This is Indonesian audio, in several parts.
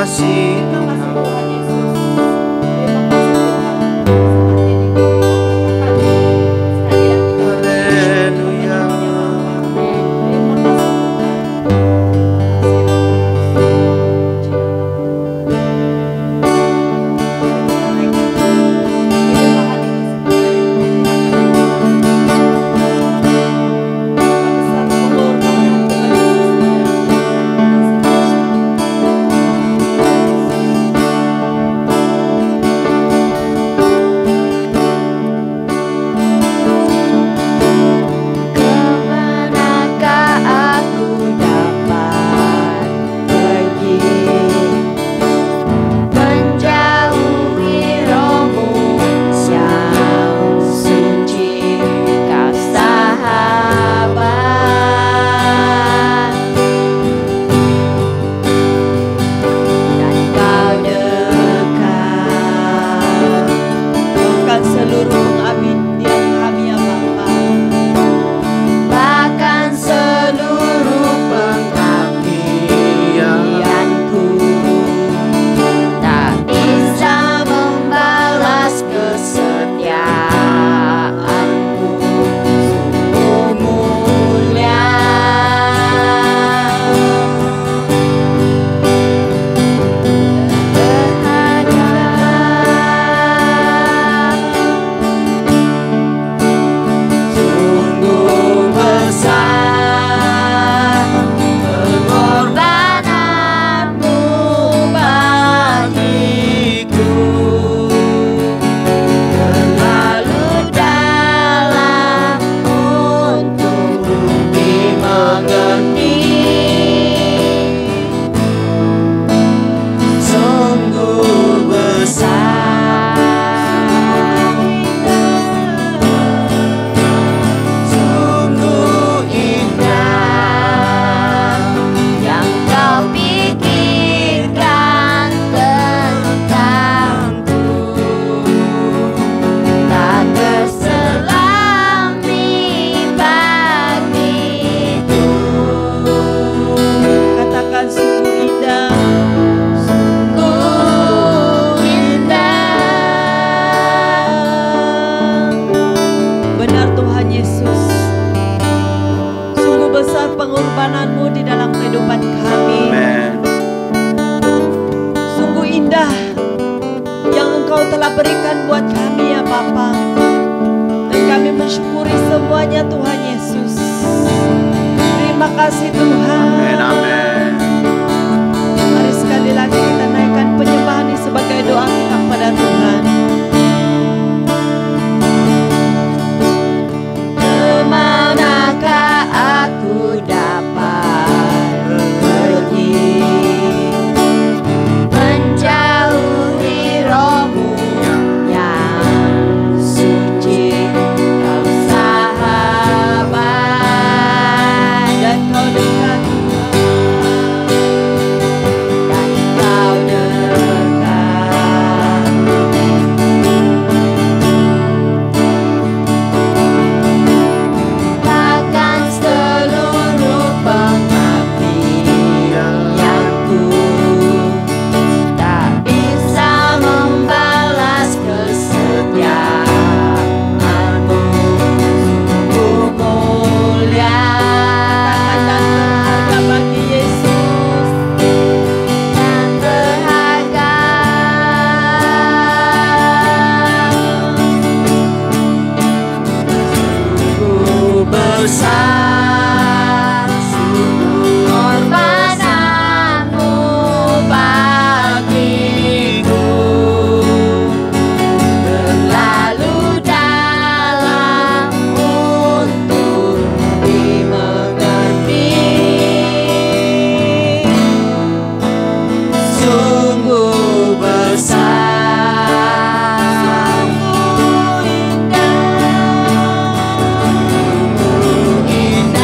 kasih. Indah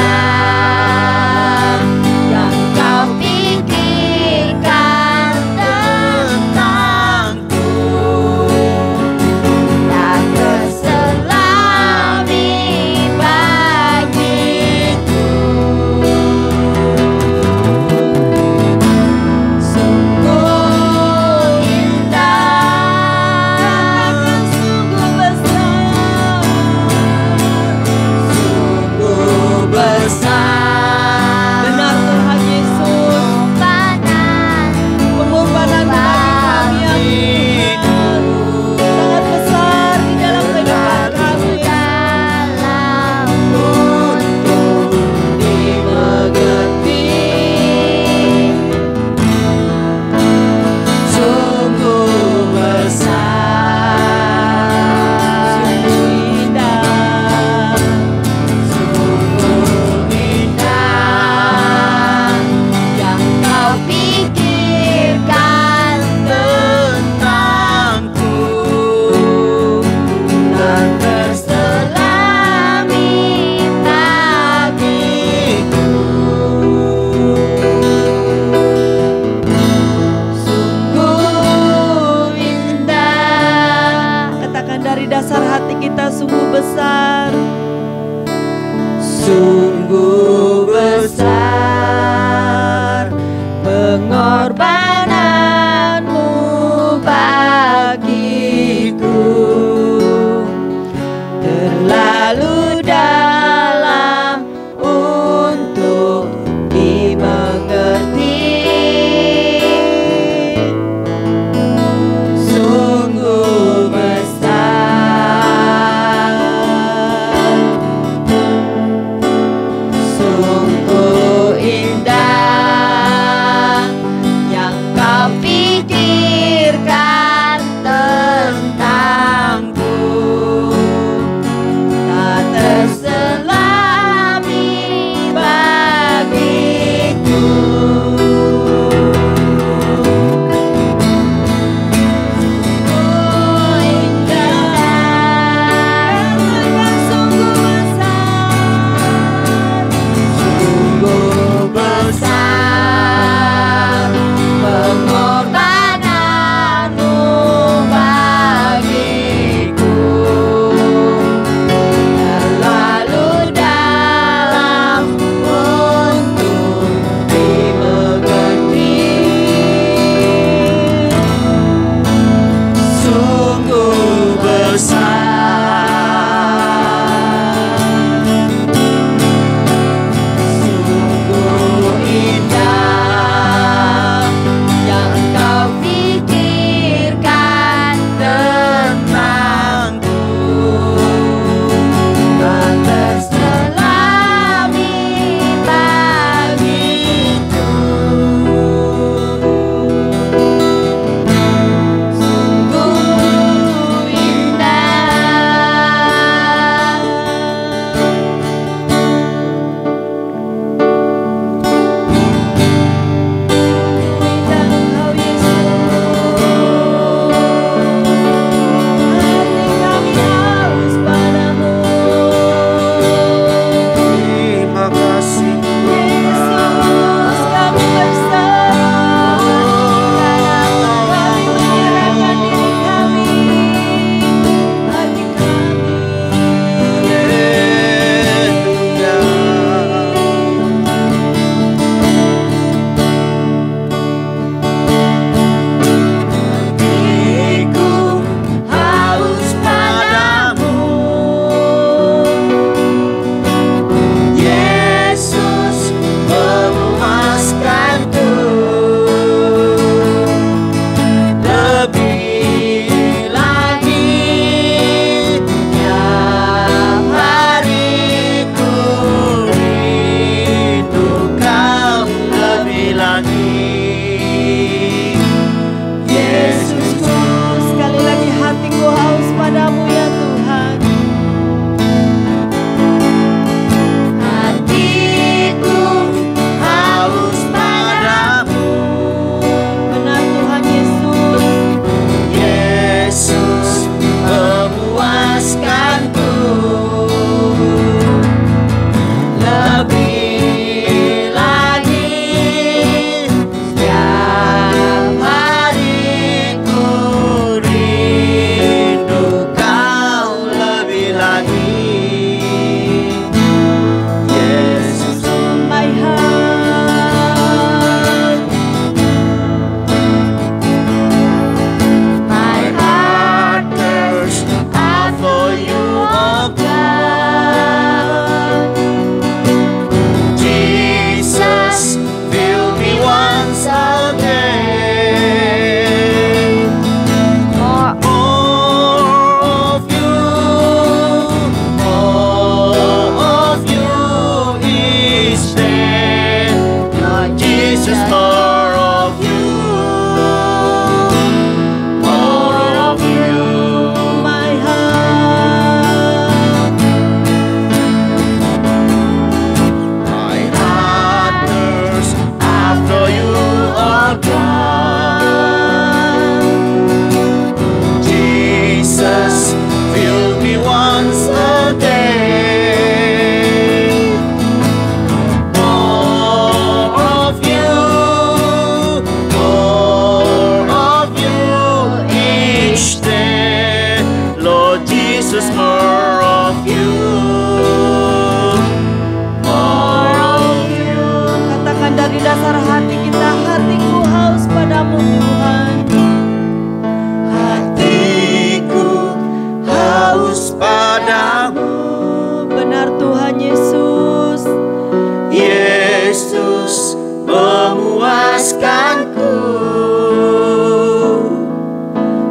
memuaskanku,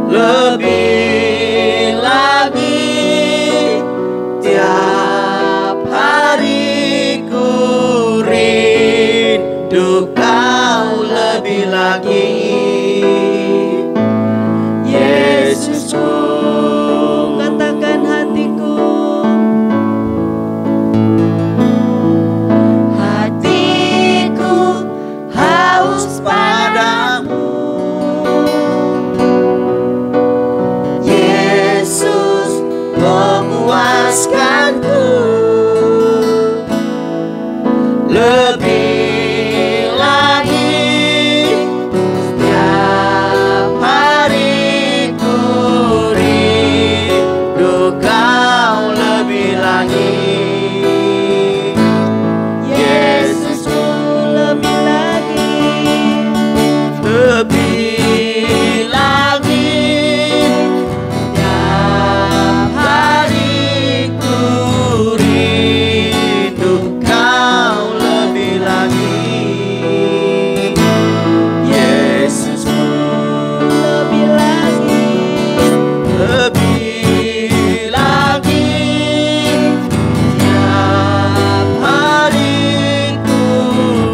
lebih lagi tiap hari ku rindu Kau lebih lagi, Yesusku. Katakan hatiku, hatiku haus padamu, Yesus memuaskanku, lebih lagi setiap hari ku rindu Kau lebih lagi, Yesusku. lebih lagi, Lebih lagi tiap hari ku rindu Kau lebih lagi, Yesusku. lebih lagi, Lebih lagi tiap hari ku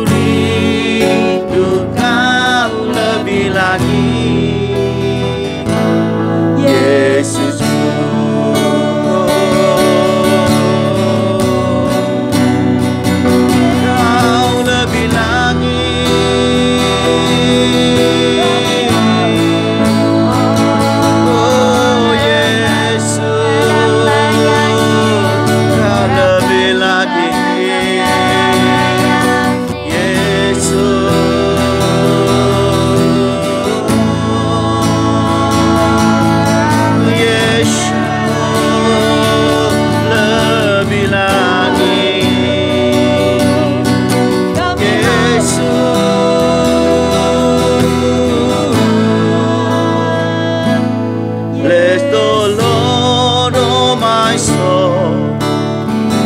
rindu Kau lebih lagi, Yesusku. Kau lebih lagi, oh Yesus, Kau lebih lagi, Yesus, lebih lagi, Bless the Lord, oh my soul,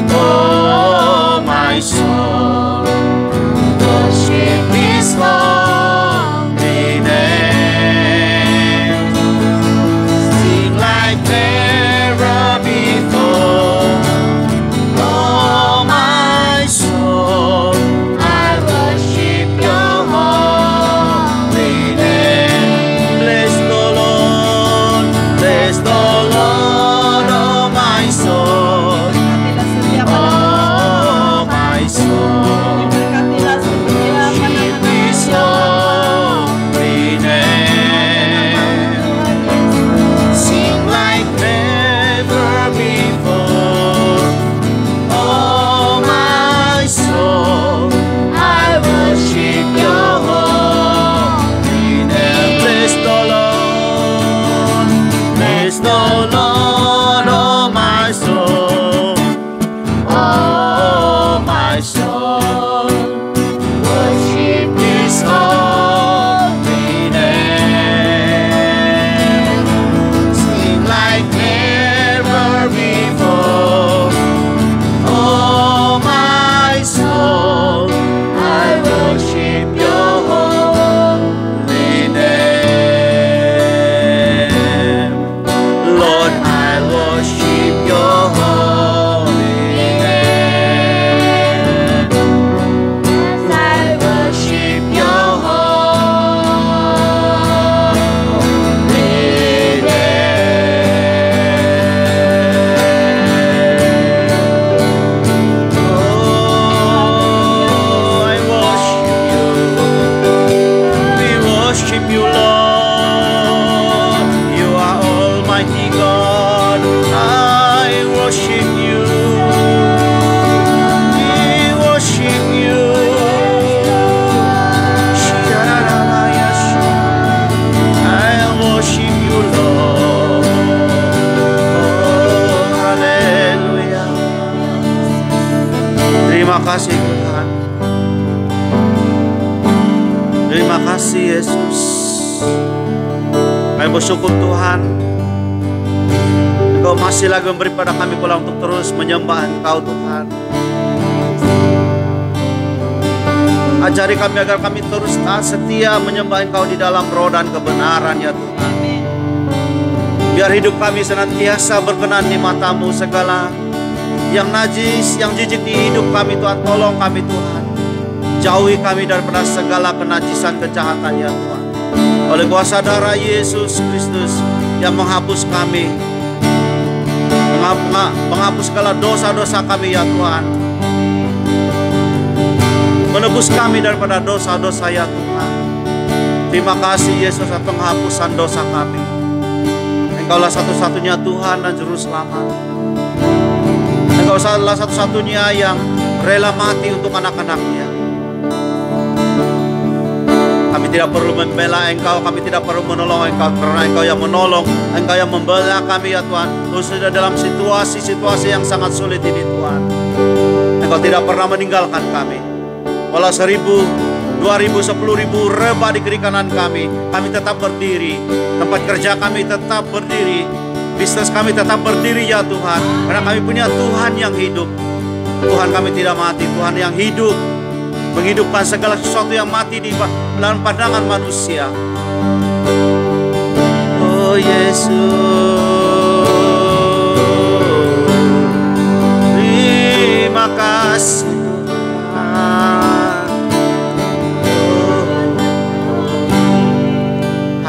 oh my soul, worship His holy name. Sing like never before, oh my soul, I worship Your holy name. Bless the Lord, oh my soul, oh my soul, diberkatilah setiap worship His holy name. Sing like never before, oh my soul, I worship Your holy name. Bless the Lord, oh my soul, oh my soul, worship His holy name. Sing like never before, oh my soul, I worship Your holy name. Lord, I worship Your holy name. I worship Your holy name. Oh, I worship You. We worship You, Lord. You are Almighty God. I worship You. We worship You. I worship You, Lord. Oh, haleluya. Terima kasih Tuhan. Terima kasih Yesus. Kami bersyukur Tuhan, Engkau masih lagi memberi pada kami pula untuk terus menyembah Engkau Tuhan. Ajari kami agar kami terus taat setia menyembah Engkau di dalam roh dan kebenaran ya Tuhan. Biar hidup kami senantiasa berkenan di mata-Mu. Segala yang najis, yang jijik di hidup kami Tuhan, tolong kami Tuhan. Jauhi kami daripada segala kenajisan kejahatan ya Tuhan. Oleh kuasa darah Yesus Kristus yang menghapus kami, menghapus segala dosa-dosa kami ya Tuhan. Menebus kami daripada dosa-dosa ya Tuhan. Terima kasih Yesus atas penghapusan dosa kami. Engkaulah satu-satunya Tuhan dan Juru Selamat. Engkaulah satu-satunya yang rela mati untuk anak-anaknya. Kami tidak perlu membela Engkau, kami tidak perlu menolong Engkau, karena Engkau yang menolong, Engkau yang membela kami ya Tuhan. Khususnya dalam situasi-situasi yang sangat sulit ini Tuhan. Engkau tidak pernah meninggalkan kami. Walau 1.000, 2.000, 10.000 rebah di kiri kanan kami tetap berdiri. Tempat kerja kami tetap berdiri. Bisnis kami tetap berdiri ya Tuhan. Karena kami punya Tuhan yang hidup. Tuhan kami tidak mati, Tuhan yang hidup. Menghidupkan segala sesuatu yang mati di dalam pandangan manusia. Oh Yesus, terima kasih Tuhan.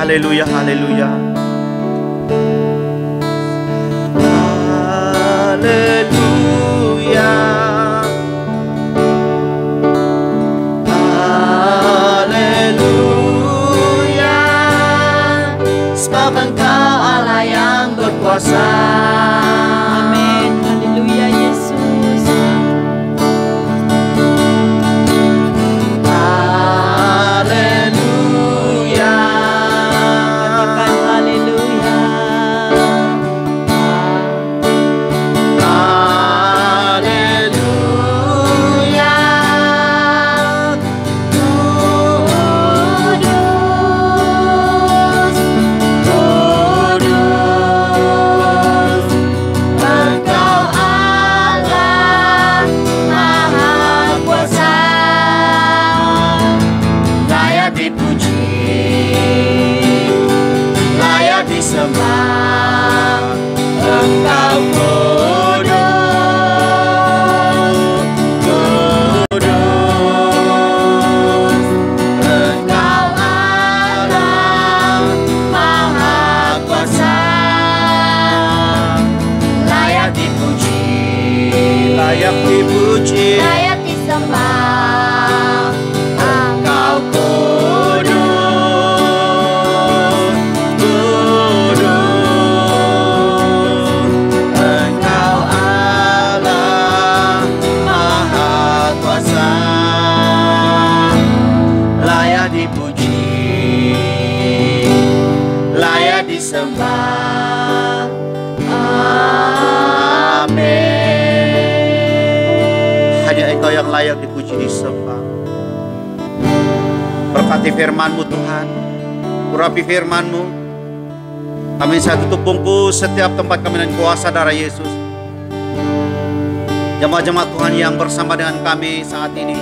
Haleluya, haleluya. Haleluya. Haleluya. Sebab Engkau Allah yang berkuasa. Amin. Haleluya Yesus. Haleluya. Katakan haleluya. Haleluya. Disembah, Engkau kudus, kudus. Engkau Allah Maha Kuasa, layak dipuji, layak dipuji, Layak disembah. Engkau kudus, Engkau Allah Maha Kuasa, layak dipuji, layak disembah. Amin. Hanya Engkau yang layak dipuji, disembah. Berkati firman-Mu Tuhan, urapi firman-Mu. Kami saya tutup bungkus setiap tempat kami dengan kuasa darah Yesus. Jemaat-jemaat Tuhan yang bersama dengan kami saat ini,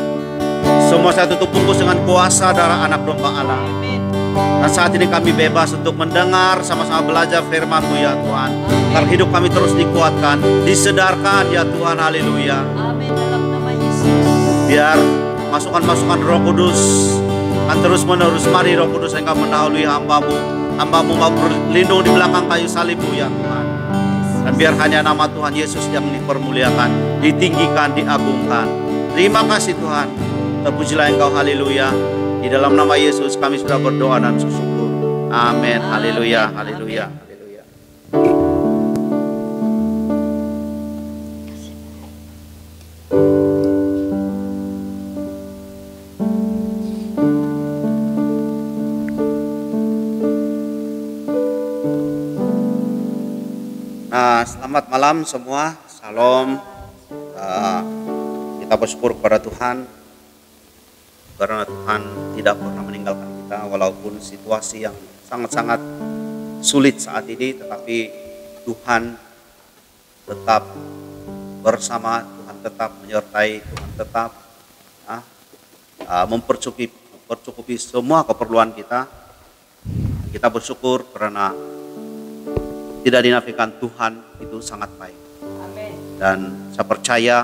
semua saya tutup bungkus dengan kuasa darah anak domba Allah. Dan saat ini kami bebas untuk mendengar, sama-sama belajar firman-Mu ya Tuhan. Karena hidup kami terus dikuatkan, disedarkan ya Tuhan, haleluya. Amin dalam nama Yesus. Biar masukan-masukan Roh Kudus akan terus menerus. Mari Roh Kudus Engkau mendahului hamba-Mu. Hamba-Mu mau berlindung di belakang kayu salib-Mu ya Tuhan. Dan biar hanya nama Tuhan Yesus yang dipermuliakan, ditinggikan, diagungkan. Terima kasih Tuhan. Terpujilah Engkau, haleluya. Di dalam nama Yesus kami sudah berdoa dan bersyukur. Amin. Haleluya, haleluya, haleluya. Nah, selamat malam semua. Shalom. Kita bersyukur kepada Tuhan karena Tuhan tidak pernah meninggalkan kita walaupun situasi yang sangat-sangat sulit saat ini, tetapi Tuhan tetap bersama, Tuhan tetap menyertai, Tuhan tetap mempercukupi semua keperluan kita. Kita bersyukur karena tidak dinafikan Tuhan itu sangat baik. Amin. Dan saya percaya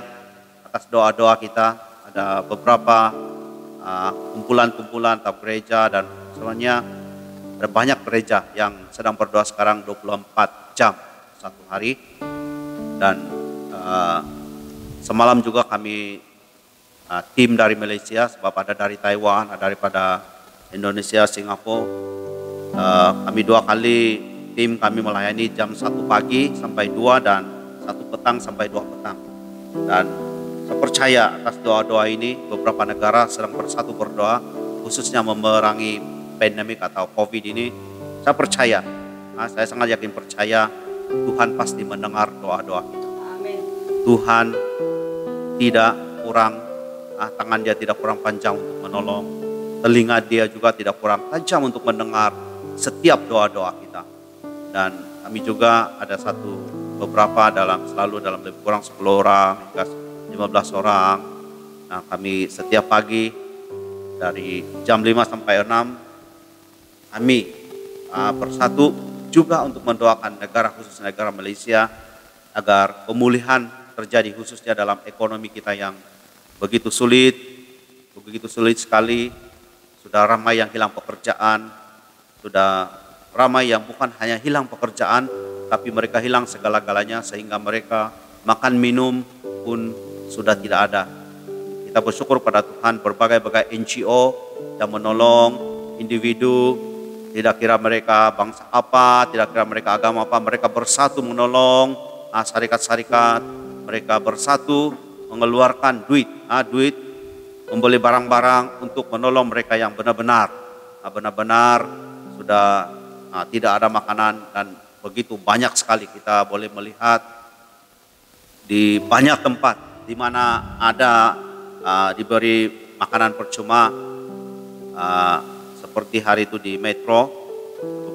atas doa-doa kita ada beberapa kumpulan-kumpulan atau gereja dan semuanya ada banyak gereja yang sedang berdoa sekarang 24 jam satu hari. Dan semalam juga kami tim dari Malaysia, sebab ada dari Taiwan, ada daripada Indonesia, Singapura. Kami 2 kali tim kami melayani jam 1 pagi sampai 2 dan 1 petang sampai 2 petang. Dan saya percaya atas doa-doa ini beberapa negara sedang bersatu berdoa khususnya memerangi pandemik atau COVID ini. Saya percaya, saya sangat yakin percaya Tuhan pasti mendengar doa-doa kita. Amin. Tuhan tidak kurang, tangan Dia tidak kurang panjang untuk menolong, telinga Dia juga tidak kurang tajam untuk mendengar setiap doa-doa kita. Dan kami juga ada beberapa selalu dalam lebih kurang 10 orang hingga 15 orang. Nah, kami setiap pagi dari jam 5 sampai 6 kami bersatu juga untuk mendoakan negara, khusus negara Malaysia, agar pemulihan terjadi khususnya dalam ekonomi kita yang begitu sulit sekali. Sudah ramai yang hilang pekerjaan, sudah ramai yang bukan hanya hilang pekerjaan, tapi mereka hilang segala-galanya sehingga mereka makan minum pun sudah tidak ada. Kita bersyukur pada Tuhan berbagai-bagai NGO yang menolong individu. Tidak kira mereka bangsa apa, tidak kira mereka agama apa, mereka bersatu menolong syarikat-syarikat, mereka bersatu mengeluarkan duit membeli barang-barang untuk menolong mereka yang benar-benar sudah tidak ada makanan. Dan begitu banyak sekali kita boleh melihat di banyak tempat di mana ada diberi makanan percuma. Seperti hari itu di Metro,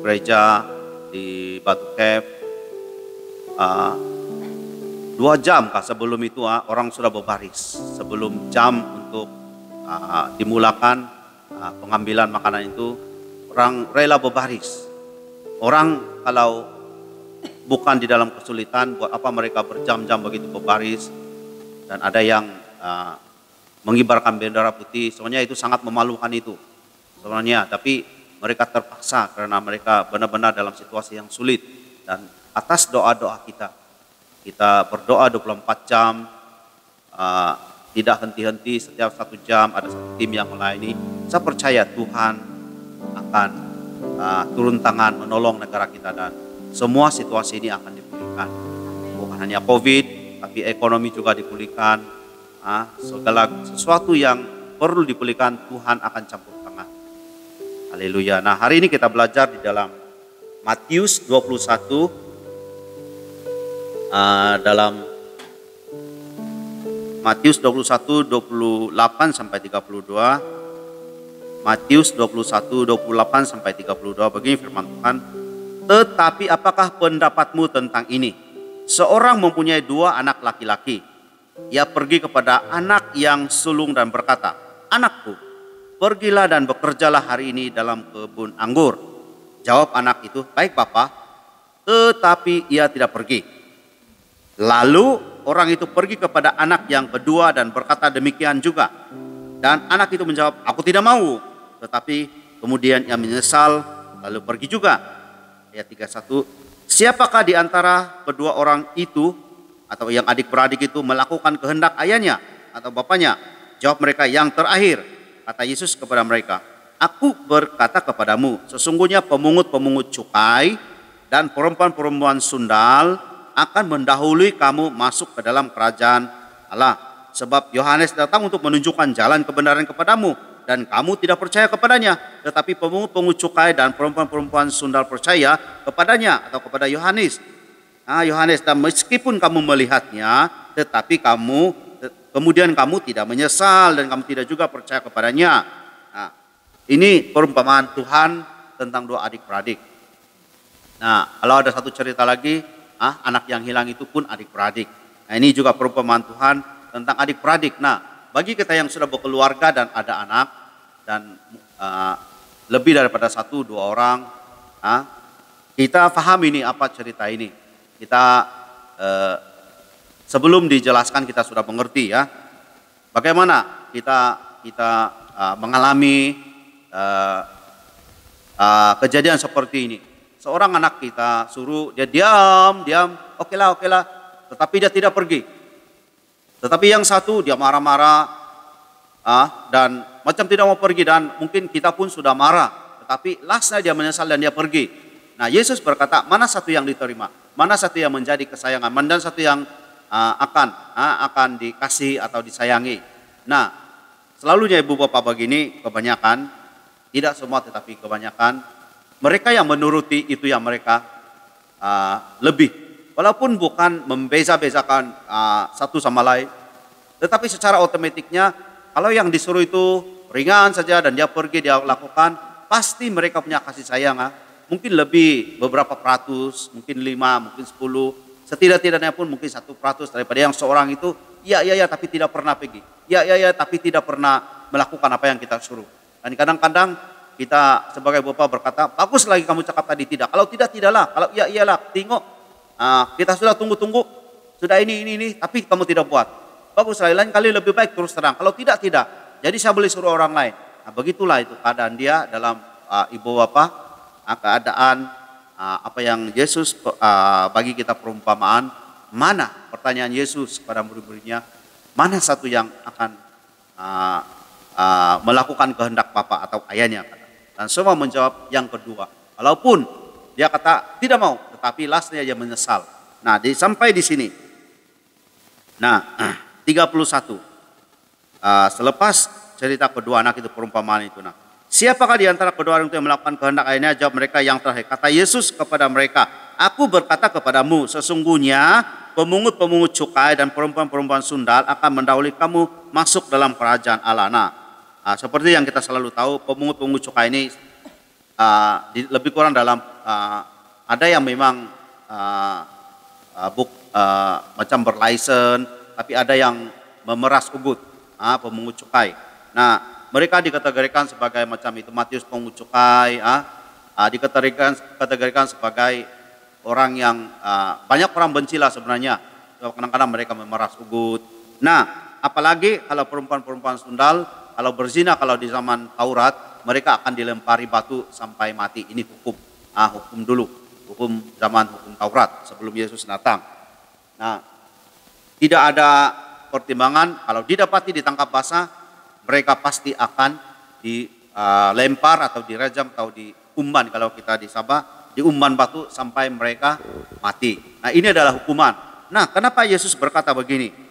gereja di Batu Cave, 2 jam sebelum itu orang sudah berbaris. Sebelum jam untuk dimulakan pengambilan makanan itu, orang rela berbaris. Orang kalau bukan di dalam kesulitan, buat apa mereka berjam-jam begitu berbaris. Dan ada yang mengibarkan bendera putih, sebenarnya itu sangat memalukan itu sebenarnya, tapi mereka terpaksa karena mereka benar-benar dalam situasi yang sulit. Dan atas doa-doa kita berdoa 24 jam, tidak henti-henti. Setiap 1 jam ada 1 tim yang melayani. Saya percaya Tuhan akan turun tangan menolong negara kita dan semua situasi ini akan dipulihkan. Bukan hanya COVID, tapi ekonomi juga dipulihkan. Segala sesuatu yang perlu dipulihkan Tuhan akan campur tangan. Haleluya. Nah, hari ini kita belajar di dalam Matius 21, dalam Matius 21, 28 sampai 32. Matius 21, 28 sampai 32. Begini firman Tuhan. Tetapi apakah pendapatmu tentang ini? Seorang mempunyai 2 anak laki-laki. Ia pergi kepada anak yang sulung dan berkata, "Anakku, pergilah dan bekerjalah hari ini dalam kebun anggur." Jawab anak itu, "Baik Bapa." Tetapi ia tidak pergi. Lalu orang itu pergi kepada anak yang kedua dan berkata demikian juga. Dan anak itu menjawab, "Aku tidak mau." Tetapi kemudian ia menyesal lalu pergi juga. Ayat 31, siapakah di antara kedua orang itu atau yang adik-beradik itu melakukan kehendak ayahnya atau bapaknya? Jawab mereka, "Yang terakhir." Kata Yesus kepada mereka, "Aku berkata kepadamu, sesungguhnya pemungut-pemungut cukai dan perempuan-perempuan sundal akan mendahului kamu masuk ke dalam kerajaan Allah. Sebab Yohanes datang untuk menunjukkan jalan kebenaran kepadamu, dan kamu tidak percaya kepadanya. Tetapi pemungut-pemungut cukai dan perempuan-perempuan sundal percaya kepadanya," atau kepada Yohanes. Yohanes, "dan meskipun kamu melihatnya, tetapi kemudian kamu tidak menyesal dan kamu tidak juga percaya kepadanya." Nah, ini perumpamaan Tuhan tentang 2 adik-beradik. Nah, kalau ada satu cerita lagi, anak yang hilang itu pun adik-beradik. Nah, ini juga perumpamaan Tuhan tentang adik-beradik. Nah, bagi kita yang sudah berkeluarga dan ada anak dan lebih daripada 1-2 orang, kita paham ini apa cerita ini. Kita sebelum dijelaskan kita sudah mengerti ya, bagaimana kita mengalami kejadian seperti ini. Seorang anak kita suruh dia diam, oke lah, tetapi dia tidak pergi. Tetapi yang satu dia marah-marah dan macam tidak mau pergi, dan mungkin kita pun sudah marah, tetapi lastnya dia menyesal dan dia pergi. Nah, Yesus berkata, mana satu yang diterima, mana satu yang menjadi kesayangan, mana satu yang akan dikasih atau disayangi. Nah, selalunya ibu bapak begini, kebanyakan, tidak semua tetapi kebanyakan, mereka yang menuruti itu yang mereka lebih. Walaupun bukan membeza-bezakan satu sama lain, tetapi secara otomatiknya kalau yang disuruh itu ringan saja dan dia pergi, dia lakukan, pasti mereka punya kasih sayang. Mungkin lebih beberapa peratus, mungkin 5, mungkin 10, setidak-tidaknya pun mungkin 1% daripada yang seorang itu, ya tapi tidak pernah pergi, ya tapi tidak pernah melakukan apa yang kita suruh. Dan kadang-kadang kita sebagai bapak berkata, bagus lagi kamu cakap tadi, tidak. Kalau tidak, tidaklah. Kalau iya, iyalah. Tengok, kita sudah tunggu-tunggu, sudah ini, tapi kamu tidak buat. Bagus lagi, lain kali lebih baik terus terang. Kalau tidak. Jadi saya boleh suruh orang lain. Nah, begitulah itu keadaan dia dalam ibu bapak, keadaan apa yang Yesus bagi kita perumpamaan. Mana, pertanyaan Yesus kepada murid-muridnya, mana satu yang akan melakukan kehendak Bapa atau ayahnya, kata. Dan semua menjawab yang kedua. Walaupun dia kata tidak mau, tetapi lastnya dia menyesal. Nah, sampai di sini. Nah, 31. Selepas cerita kedua anak itu, perumpamaan itu. Nah, siapakah di antara kedua orang itu yang melakukan kehendak ayahnya? Jawab mereka yang terakhir. Kata Yesus kepada mereka, aku berkata kepadamu, sesungguhnya pemungut-pemungut cukai dan perempuan-perempuan sundal akan mendahului kamu masuk dalam kerajaan Allah. Nah, seperti yang kita selalu tahu, pemungut-pemungut cukai ini lebih kurang dalam ada yang memang macam berlicense, tapi ada yang memeras ugut, pemungut cukai. Nah, mereka dikategorikan sebagai macam itu, Matius pemungut cukai, dikategorikan sebagai orang yang banyak orang bencilah sebenarnya. Kadang-kadang mereka memeras ugut. Nah, apalagi kalau perempuan-perempuan sundal, kalau berzina, kalau di zaman Taurat, mereka akan dilempari batu sampai mati. Ini hukum dulu, hukum Taurat sebelum Yesus datang. Nah, tidak ada pertimbangan, kalau didapati ditangkap basah, mereka pasti akan dilempar atau dirajam atau diumban, kalau kita di Sabah, diumban batu sampai mereka mati. Nah, ini adalah hukuman. Nah, kenapa Yesus berkata begini?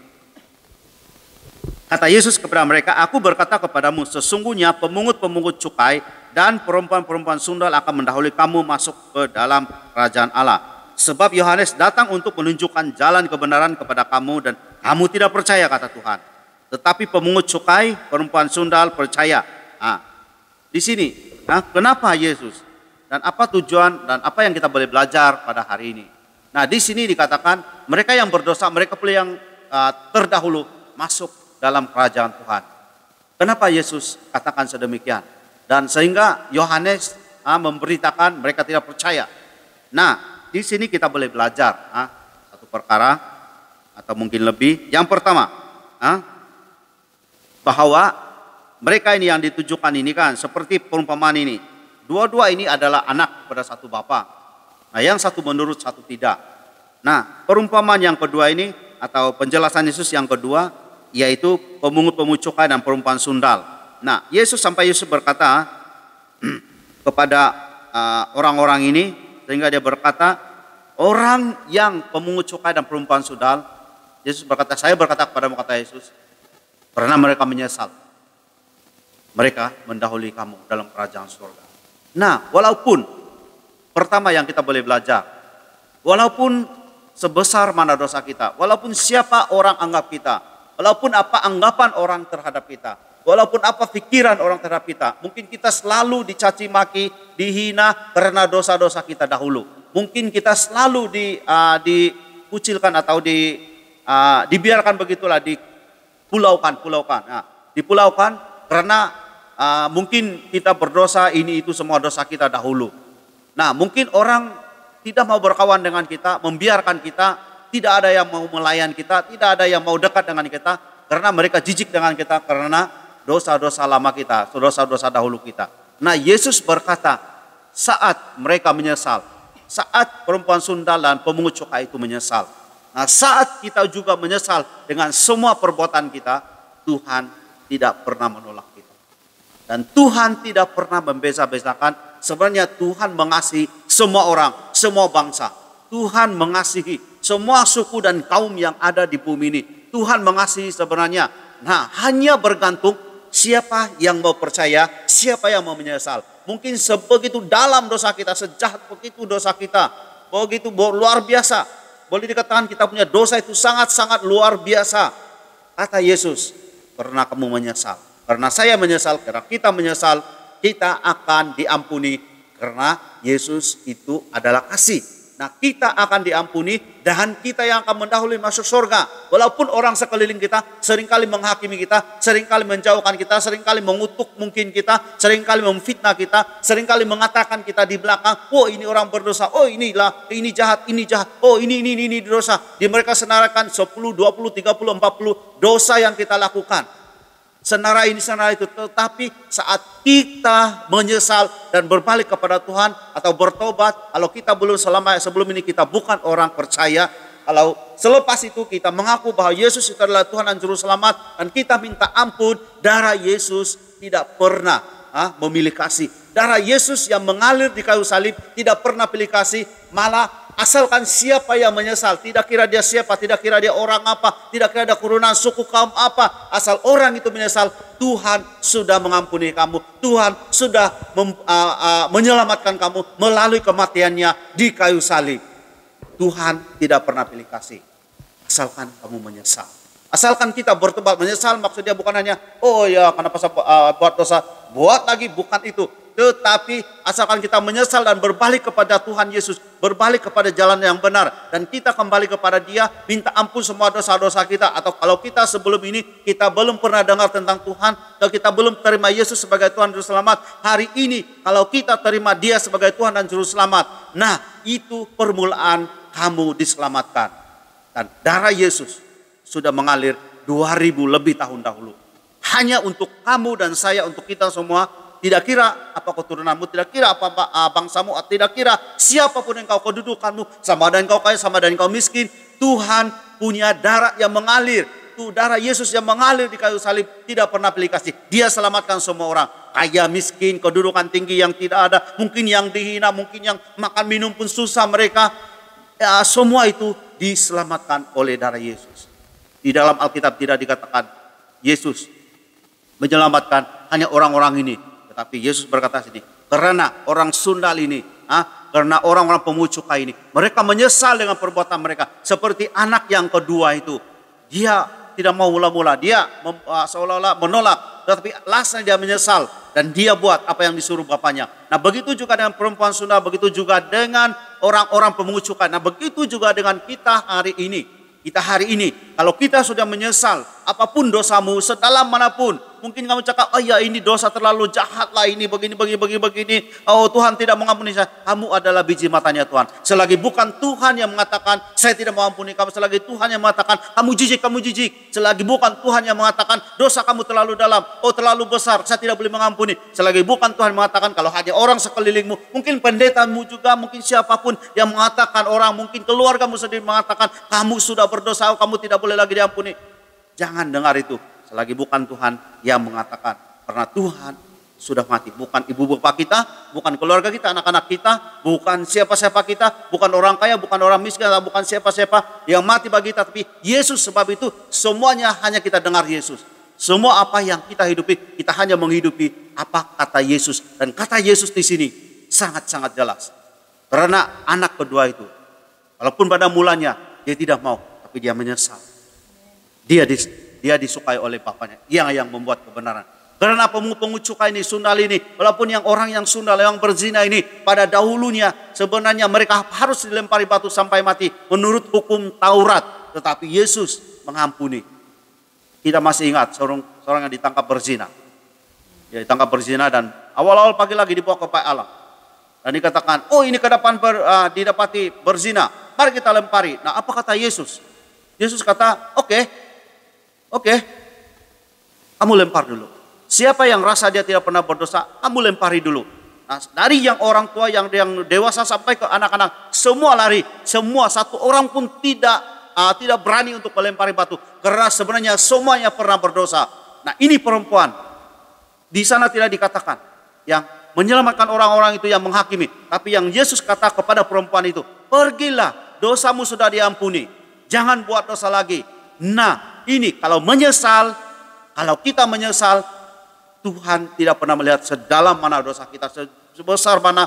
Kata Yesus kepada mereka, aku berkata kepadamu, sesungguhnya pemungut-pemungut cukai dan perempuan-perempuan sundal akan mendahului kamu masuk ke dalam kerajaan Allah. Sebab Yohanes datang untuk menunjukkan jalan kebenaran kepada kamu dan kamu tidak percaya, kata Tuhan. Tetapi pemungut cukai, perempuan sundal percaya. Di sini, kenapa Yesus? Dan apa tujuan dan apa yang kita boleh belajar pada hari ini? Nah, di sini dikatakan mereka yang berdosa, mereka pula yang terdahulu masuk dalam kerajaan Tuhan. Kenapa Yesus katakan sedemikian? Dan sehingga Yohanes memberitakan mereka tidak percaya. Nah, di sini kita boleh belajar satu perkara atau mungkin lebih. Yang pertama, bahwa mereka ini yang ditujukan ini kan seperti perumpamaan ini. Dua-dua ini adalah anak pada satu bapak. Nah, yang satu menurut, satu tidak. Nah, perumpamaan yang kedua ini atau penjelasan Yesus yang kedua, yaitu pemungut-pemungut cukai dan perempuan sundal. Nah, Yesus berkata kepada orang-orang ini, sehingga dia berkata, orang yang pemungut cukai dan perempuan sundal, Yesus berkata, saya berkata kepadamu, kata Yesus, karena mereka menyesal. Mereka mendahului kamu dalam kerajaan surga. Nah, walaupun pertama yang kita boleh belajar, walaupun sebesar mana dosa kita, walaupun siapa orang anggap kita, walaupun apa anggapan orang terhadap kita, walaupun apa pikiran orang terhadap kita, mungkin kita selalu dicaci maki, dihina karena dosa-dosa kita dahulu. Mungkin kita selalu dikucilkan atau dibiarkan begitulah, Pulaukan. Nah, dipulaukan karena mungkin kita berdosa, ini itu semua dosa kita dahulu. Nah, mungkin orang tidak mau berkawan dengan kita, membiarkan kita, tidak ada yang mau melayan kita, tidak ada yang mau dekat dengan kita, karena mereka jijik dengan kita, karena dosa-dosa lama kita, dosa-dosa dahulu kita. Nah, Yesus berkata, saat mereka menyesal, saat perempuan sundal dan pemungut cukai itu menyesal, nah saat kita juga menyesal dengan semua perbuatan kita, Tuhan tidak pernah menolak kita. Dan Tuhan tidak pernah membeza-bezakan. Sebenarnya Tuhan mengasihi semua orang, semua bangsa. Tuhan mengasihi semua suku dan kaum yang ada di bumi ini. Tuhan mengasihi sebenarnya. Nah, hanya bergantung siapa yang mau percaya, siapa yang mau menyesal. Mungkin sebegitu dalam dosa kita, sejahat begitu dosa kita, begitu luar biasa. Boleh dikatakan kita punya dosa itu sangat-sangat luar biasa. Kata Yesus, karena kamu menyesal, karena saya menyesal, karena kita menyesal, kita akan diampuni. Karena Yesus itu adalah kasih. Nah, kita akan diampuni dan kita yang akan mendahului masuk surga. Walaupun orang sekeliling kita seringkali menghakimi kita, seringkali menjauhkan kita, seringkali mengutuk mungkin kita, seringkali memfitnah kita, seringkali mengatakan kita di belakang, oh ini orang berdosa, oh inilah, ini jahat, oh ini dosa. Di mereka senarakan 10, 20, 30, 40 dosa yang kita lakukan. Senara ini, senara itu. Tetapi saat kita menyesal dan berbalik kepada Tuhan atau bertobat, kalau kita belum sebelum ini kita bukan orang percaya, kalau selepas itu kita mengaku bahwa Yesus itu adalah Tuhan dan Juru Selamat, dan kita minta ampun, darah Yesus tidak pernah memilih kasih. Darah Yesus yang mengalir di kayu salib tidak pernah pilih kasih, malah asalkan siapa yang menyesal, tidak kira dia siapa, tidak kira dia orang apa, tidak kira ada keturunan suku kaum apa, asal orang itu menyesal, Tuhan sudah mengampuni kamu, Tuhan sudah menyelamatkan kamu melalui kematiannya di kayu salib. Tuhan tidak pernah pilih kasih, asalkan kamu menyesal. Asalkan kita bertobat. Menyesal maksudnya bukan hanya, oh ya kenapa saya buat dosa, buat lagi, bukan itu. Tetapi asalkan kita menyesal dan berbalik kepada Tuhan Yesus, berbalik kepada jalan yang benar, dan kita kembali kepada Dia, minta ampun semua dosa-dosa kita. Atau kalau kita sebelum ini kita belum pernah dengar tentang Tuhan, kalau kita belum terima Yesus sebagai Tuhan dan Juru Selamat, hari ini kalau kita terima Dia sebagai Tuhan dan Juru Selamat, nah itu permulaan kamu diselamatkan. Dan darah Yesus sudah mengalir 2000 lebih tahun dahulu, hanya untuk kamu dan saya, untuk kita semua. Tidak kira apa keturunanmu, tidak kira apa bangsamu, tidak kira siapapun yang kau kedudukanmu, sama dengan kau kaya, sama dengan kau miskin. Tuhan punya darah yang mengalir. Itu darah Yesus yang mengalir di kayu salib, tidak pernah pilih kasih. Dia selamatkan semua orang, kaya, miskin, kedudukan tinggi yang tidak ada, mungkin yang dihina, mungkin yang makan minum pun susah mereka. Ya, semua itu diselamatkan oleh darah Yesus. Di dalam Alkitab tidak dikatakan Yesus menyelamatkan hanya orang-orang ini. Tapi Yesus berkata sini, karena orang sundal ini, karena orang-orang pemungut cukai ini, mereka menyesal dengan perbuatan mereka. Seperti anak yang kedua itu, dia tidak mau mula-mula, dia seolah-olah menolak, tetapi lastnya dia menyesal dan dia buat apa yang disuruh bapaknya. Nah begitu juga dengan perempuan sundal, begitu juga dengan orang-orang pemungut cukai. Nah begitu juga dengan kita hari ini. Kita hari ini, kalau kita sudah menyesal, apapun dosamu, sedalam manapun, mungkin kamu cakap, oh ya ini dosa terlalu jahat lah, ini begini. Oh Tuhan tidak mengampuni saya. Kamu adalah biji matanya Tuhan. Selagi bukan Tuhan yang mengatakan, saya tidak mengampuni kamu. Selagi Tuhan yang mengatakan, kamu jijik. Selagi bukan Tuhan yang mengatakan, dosa kamu terlalu dalam, oh terlalu besar, saya tidak boleh mengampuni. Selagi bukan Tuhan mengatakan, kalau hanya orang sekelilingmu, mungkin pendetamu juga, mungkin siapapun yang mengatakan, orang mungkin keluargamu sendiri mengatakan, kamu sudah berdosa, kamu tidak boleh lagi diampuni. Jangan dengar itu. Selagi bukan Tuhan yang mengatakan. Karena Tuhan sudah mati. Bukan ibu bapak kita, bukan keluarga kita, anak-anak kita, bukan siapa-siapa kita, bukan orang kaya, bukan orang miskin, bukan siapa-siapa yang mati bagi kita. Tapi Yesus, sebab itu semuanya hanya kita dengar Yesus. Semua apa yang kita hidupi, kita hanya menghidupi apa kata Yesus. Dan kata Yesus di sini sangat-sangat jelas. Karena anak kedua itu, walaupun pada mulanya dia tidak mau, tapi dia menyesal. Dia disukai oleh bapaknya, yang membuat kebenaran. Karena pemungut cukai ini, sundal ini, walaupun orang yang sundal, yang berzina ini, pada dahulunya sebenarnya mereka harus dilempari batu sampai mati menurut hukum Taurat. Tetapi Yesus mengampuni. Kita masih ingat seorang yang ditangkap berzina. Dia ditangkap berzina dan awal-awal pagi lagi dibawa ke Pak Alam. Dan dikatakan, oh ini ke depan didapati berzina, mari kita lempari. Nah apa kata Yesus? Yesus kata, oke, kamu lempar dulu. Siapa yang rasa dia tidak pernah berdosa, kamu lempari dulu. Nah, dari yang orang tua, yang dewasa sampai ke anak-anak, semua lari. Semua, satu orang pun tidak berani untuk melempari batu. Karena sebenarnya semuanya pernah berdosa. Nah ini perempuan. Di sana tidak dikatakan yang menyelamatkan orang-orang itu yang menghakimi. Tapi yang Yesus kata kepada perempuan itu, pergilah, dosamu sudah diampuni. Jangan buat dosa lagi. Nah ini kalau menyesal, kalau kita menyesal, Tuhan tidak pernah melihat sedalam mana dosa kita, sebesar mana,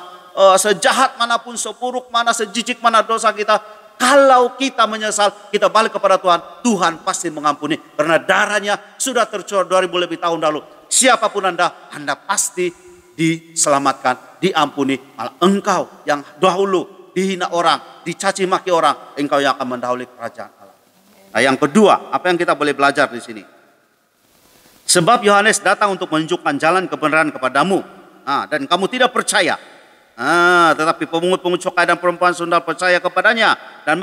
sejahat manapun, seburuk mana, sejijik mana dosa kita. Kalau kita menyesal, kita balik kepada Tuhan, Tuhan pasti mengampuni. Karena darahnya sudah tercurah 2000 lebih tahun lalu. Siapapun Anda pasti diselamatkan, diampuni. Malah engkau yang dahulu dihina orang, dicaci maki orang, engkau yang akan mendahului kerajaan Allah. Nah yang kedua, apa yang kita boleh belajar di sini? Sebab Yohanes datang untuk menunjukkan jalan kebenaran kepadamu, dan kamu tidak percaya. Tetapi pemungut-pemungut cukai dan perempuan sundal percaya kepadanya. Dan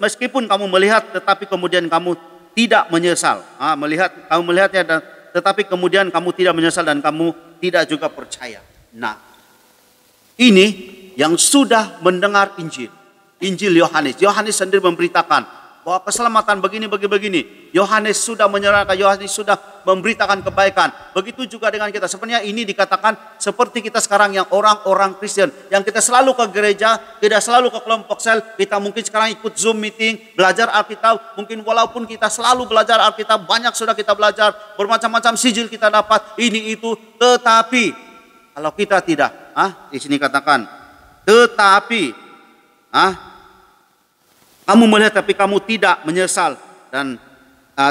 meskipun kamu melihat, tetapi kemudian kamu tidak menyesal. Kamu melihatnya, tetapi kemudian kamu tidak menyesal dan kamu tidak juga percaya. Nah, ini yang sudah mendengar Injil Yohanes. Yohanes sendiri memberitakan bahwa keselamatan begini. Yohanes sudah menyerahkan, Yohanes sudah memberitakan kebaikan. Begitu juga dengan kita. Sebenarnya ini dikatakan seperti kita sekarang yang orang-orang Kristen. Yang kita selalu ke gereja, tidak selalu ke kelompok sel. Kita mungkin sekarang ikut Zoom meeting, belajar Alkitab. Mungkin walaupun kita selalu belajar Alkitab, banyak sudah kita belajar. Bermacam-macam sijil kita dapat, ini itu. Tetapi, kalau kita tidak, di sini katakan, tetapi, kamu melihat tapi kamu tidak menyesal dan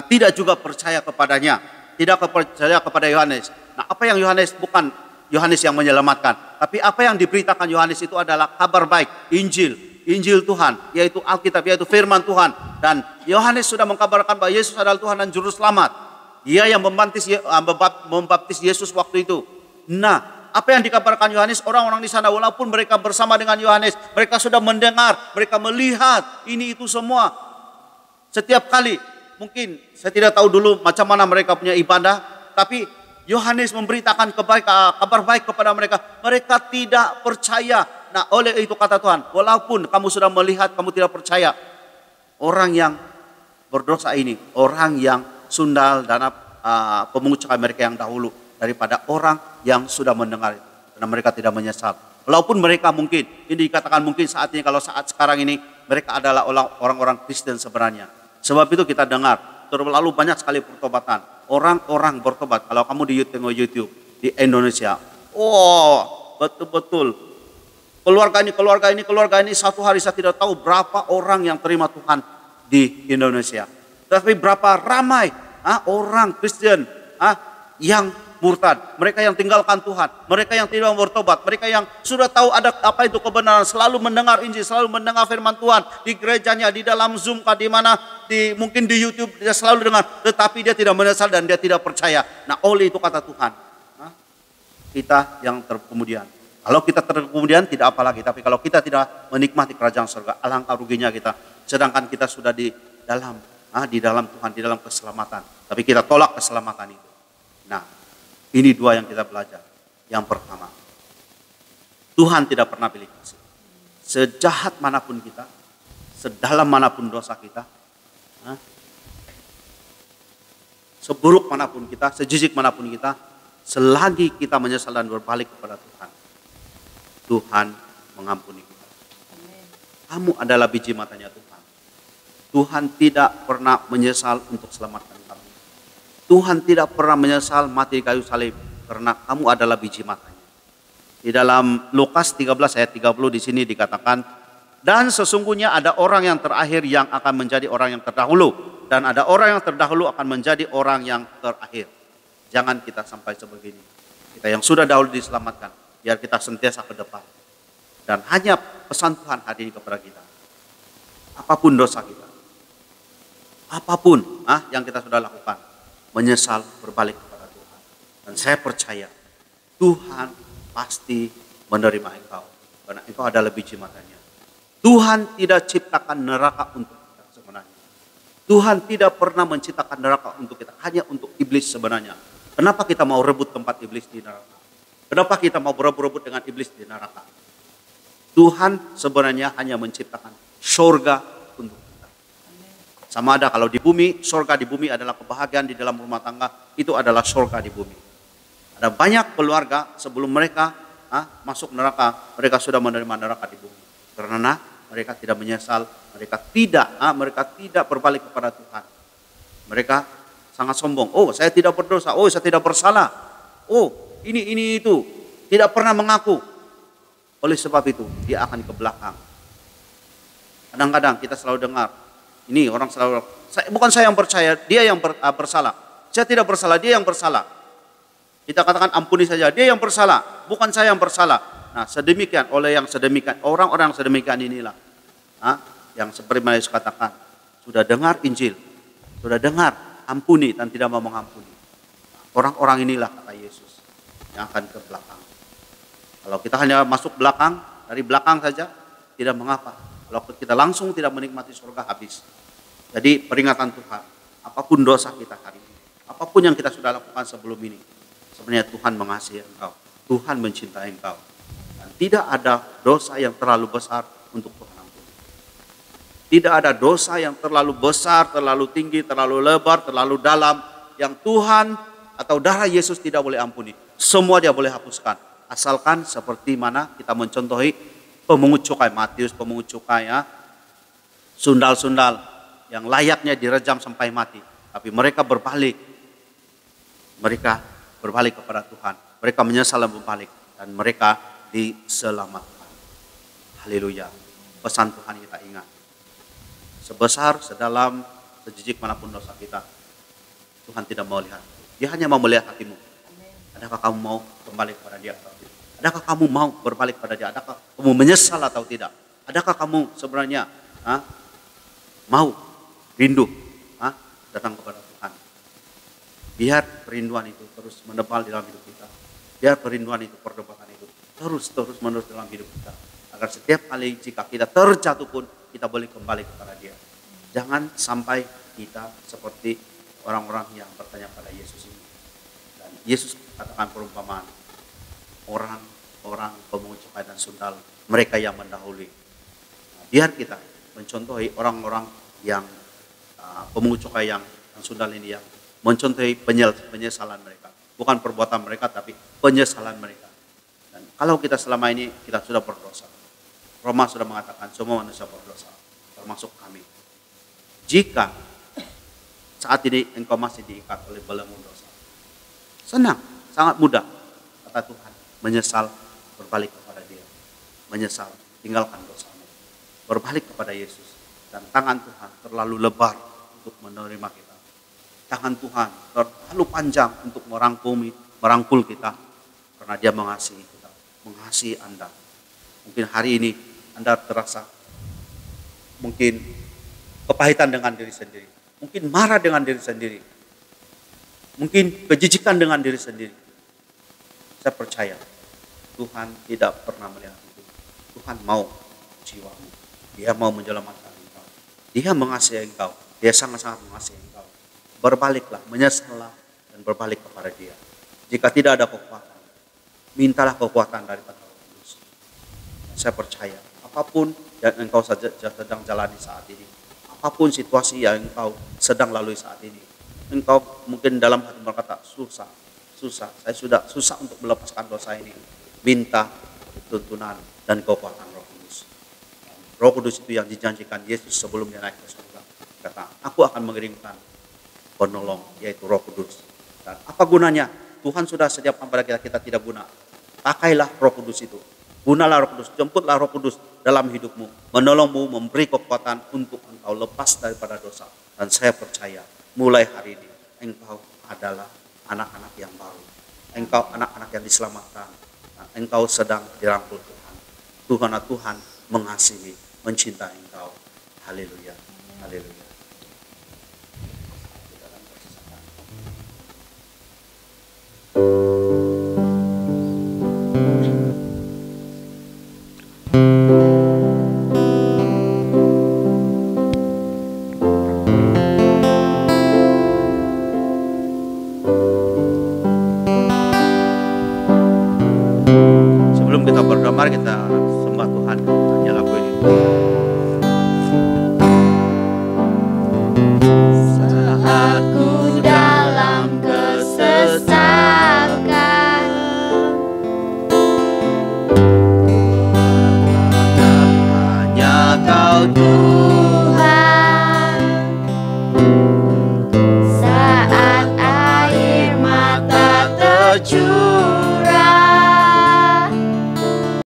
tidak juga percaya kepadanya. Tidak percaya kepada Yohanes. Nah apa yang Yohanes, bukan Yohanes yang menyelamatkan. Tapi apa yang diberitakan Yohanes itu adalah kabar baik. Injil Tuhan. Yaitu Alkitab, yaitu firman Tuhan. Dan Yohanes sudah mengkabarkan bahwa Yesus adalah Tuhan dan Juru Selamat. Dia yang membaptis Yesus waktu itu. Nah apa yang dikabarkan Yohanes, orang-orang di sana walaupun mereka bersama dengan Yohanes, mereka sudah mendengar, mereka melihat ini itu semua. Setiap kali, mungkin saya tidak tahu dulu macam mana mereka punya ibadah, tapi Yohanes memberitakan kabar baik kepada mereka. Mereka tidak percaya. Nah oleh itu kata Tuhan, walaupun kamu sudah melihat, kamu tidak percaya. Orang yang berdosa ini, orang yang sundal dan pemungut cukai mereka yang dahulu, daripada orang yang sudah mendengar itu. Karena mereka tidak menyesal. Walaupun mereka mungkin, ini dikatakan mungkin saat ini, kalau saat sekarang ini, mereka adalah orang-orang Kristen sebenarnya. Sebab itu kita dengar, terlalu banyak sekali pertobatan. Orang-orang bertobat, kalau kamu di YouTube di Indonesia, betul-betul. Keluarga ini, satu hari saya tidak tahu berapa orang yang terima Tuhan di Indonesia. Tapi berapa ramai orang Kristen yang murtad, mereka yang tinggalkan Tuhan, mereka yang tidak bertobat, mereka yang sudah tahu ada apa itu kebenaran, selalu mendengar Injil, selalu mendengar firman Tuhan di gerejanya, di dalam Zoom, di mana, mungkin di YouTube dia selalu dengar, tetapi dia tidak menyesal dan dia tidak percaya. Nah oleh itu kata Tuhan, kita yang terkemudian. Kalau kita terkemudian tidak apa lagi, tapi kalau kita tidak menikmati kerajaan surga, alangkah ruginya kita. Sedangkan kita sudah di dalam Tuhan, di dalam keselamatan, tapi kita tolak keselamatan itu. Nah ini dua yang kita belajar. Yang pertama, Tuhan tidak pernah pilih kasih. Sejahat manapun kita, sedalam manapun dosa kita, seburuk manapun kita, sejijik manapun kita, selagi kita menyesal dan berbalik kepada Tuhan, Tuhan mengampuni kita. Kamu adalah biji matanya Tuhan. Tuhan tidak pernah menyesal untuk selamatkan kamu. Tuhan tidak pernah menyesal mati di kayu salib karena kamu adalah biji matanya. Di dalam Lukas 13 ayat 30 di sini dikatakan, dan sesungguhnya ada orang yang terakhir yang akan menjadi orang yang terdahulu, dan ada orang yang terdahulu akan menjadi orang yang terakhir. Jangan kita sampai sebegini. Kita yang sudah dahulu diselamatkan, biar kita sentiasa ke depan. Dan hanya pesan Tuhan hari ini kepada kita, apapun dosa kita, apapun yang kita sudah lakukan, menyesal, berbalik kepada Tuhan. Dan saya percaya Tuhan pasti menerima engkau, karena engkau adalah biji matanya. Tuhan tidak ciptakan neraka untuk kita sebenarnya. Tuhan tidak pernah menciptakan neraka untuk kita, hanya untuk iblis sebenarnya. Kenapa kita mau rebut tempat iblis di neraka? Kenapa kita mau berebut-rebut dengan iblis di neraka? Tuhan sebenarnya hanya menciptakan surga untuk kita. Sama ada kalau di bumi, surga di bumi adalah kebahagiaan di dalam rumah tangga, itu adalah surga di bumi. Ada banyak keluarga sebelum mereka masuk neraka, mereka sudah menerima neraka di bumi. Karena mereka tidak menyesal, mereka tidak berbalik kepada Tuhan. Mereka sangat sombong. Oh, saya tidak berdosa. Oh, saya tidak bersalah. Oh, ini itu. Tidak pernah mengaku. Oleh sebab itu, dia akan ke belakang. Kadang-kadang kita selalu dengar, ini orang selalu, bukan saya yang percaya, dia yang bersalah. Saya tidak bersalah, dia yang bersalah. Kita katakan ampuni saja, dia yang bersalah, bukan saya yang bersalah. Nah, sedemikian oleh yang sedemikian, orang-orang yang sedemikian inilah, yang seperti Yesus katakan, sudah dengar Injil, sudah dengar ampuni dan tidak mau mengampuni. Orang-orang inilah kata Yesus yang akan ke belakang. Kalau kita hanya masuk belakang, dari belakang saja, tidak mengapa. Kalau kita langsung tidak menikmati surga, habis. Jadi peringatan Tuhan, apapun dosa kita hari ini, apapun yang kita sudah lakukan sebelum ini, sebenarnya Tuhan mengasihi engkau, Tuhan mencintai engkau. Dan tidak ada dosa yang terlalu besar untuk Tuhan ampuni. Tidak ada dosa yang terlalu besar, terlalu tinggi, terlalu lebar, terlalu dalam, yang Tuhan atau darah Yesus tidak boleh ampuni. Semua dia boleh hapuskan. Asalkan seperti mana kita mencontohi pemungut cukai, Matius pemungut cukai, sundal-sundal yang layaknya direjam sampai mati. Tapi mereka berbalik kepada Tuhan. Mereka menyesal dan berbalik. Dan mereka diselamatkan. Haleluya. Pesan Tuhan kita ingat. Sebesar, sedalam, sejijik manapun dosa kita, Tuhan tidak mau lihat. Dia hanya mau melihat hatimu. Adakah kamu mau kembali kepada Dia atau tidak? Adakah kamu mau berbalik kepada Dia? Adakah kamu menyesal atau tidak? Adakah kamu sebenarnya mau rindu datang kepada Tuhan? Biar kerinduan itu terus menebal di dalam hidup kita. Biar kerinduan itu, perdebatan itu terus menerus dalam hidup kita. Agar setiap kali jika kita terjatuh pun kita boleh kembali kepada Dia. Jangan sampai kita seperti orang-orang yang bertanya pada Yesus ini. Dan Yesus katakan perumpamaan, orang pemungut cukai dan sundal, mereka yang mendahului. Nah, biar kita mencontohi orang-orang yang pemungut cukai yang sundal ini, yang mencontohi penyesalan mereka. Bukan perbuatan mereka, tapi penyesalan mereka. Dan kalau kita selama ini kita sudah berdosa, Roma sudah mengatakan semua manusia berdosa, termasuk kami. Jika saat ini engkau masih diikat oleh belenggu dosa, senang, sangat mudah, kata Tuhan, menyesal, berbalik kepada Dia. Menyesal, tinggalkan dosamu, berbalik kepada Yesus. Dan tangan Tuhan terlalu lebar untuk menerima kita. Tangan Tuhan terlalu panjang untuk merangkul kita. Karena Dia mengasihi kita, mengasihi Anda. Mungkin hari ini Anda terasa mungkin kepahitan dengan diri sendiri. Mungkin marah dengan diri sendiri. Mungkin kejijikan dengan diri sendiri. Saya percaya Tuhan tidak pernah melihat itu. Tuhan mau jiwamu. Dia mau menyelamatkan engkau. Dia mengasihi engkau. Dia sangat-sangat mengasihi engkau. Berbaliklah, menyesallah dan berbalik kepada Dia. Jika tidak ada kekuatan, mintalah kekuatan daripada Roh Kudus. Saya percaya apapun yang engkau sedang jalani saat ini, apapun situasi yang engkau sedang lalui saat ini, engkau mungkin dalam hati berkata, susah, saya sudah susah untuk melepaskan dosa ini. Minta tuntunan dan kekuatan Roh Kudus. Roh Kudus itu yang dijanjikan Yesus sebelum Dia naik ke surga. Kata, aku akan mengirimkan penolong, yaitu Roh Kudus. Dan apa gunanya? Tuhan sudah sediakan pada kita, kita tidak guna. Pakailah Roh Kudus itu. Gunalah Roh Kudus, jemputlah Roh Kudus dalam hidupmu, menolongmu, memberi kekuatan untuk engkau lepas daripada dosa. Dan saya percaya, mulai hari ini, engkau adalah anak-anak yang baru. Engkau anak-anak yang diselamatkan. Nah, engkau sedang dirangkul Tuhan. Tuhan mengasihi, mencintai engkau. Haleluya, haleluya. kita berdoa, mari kita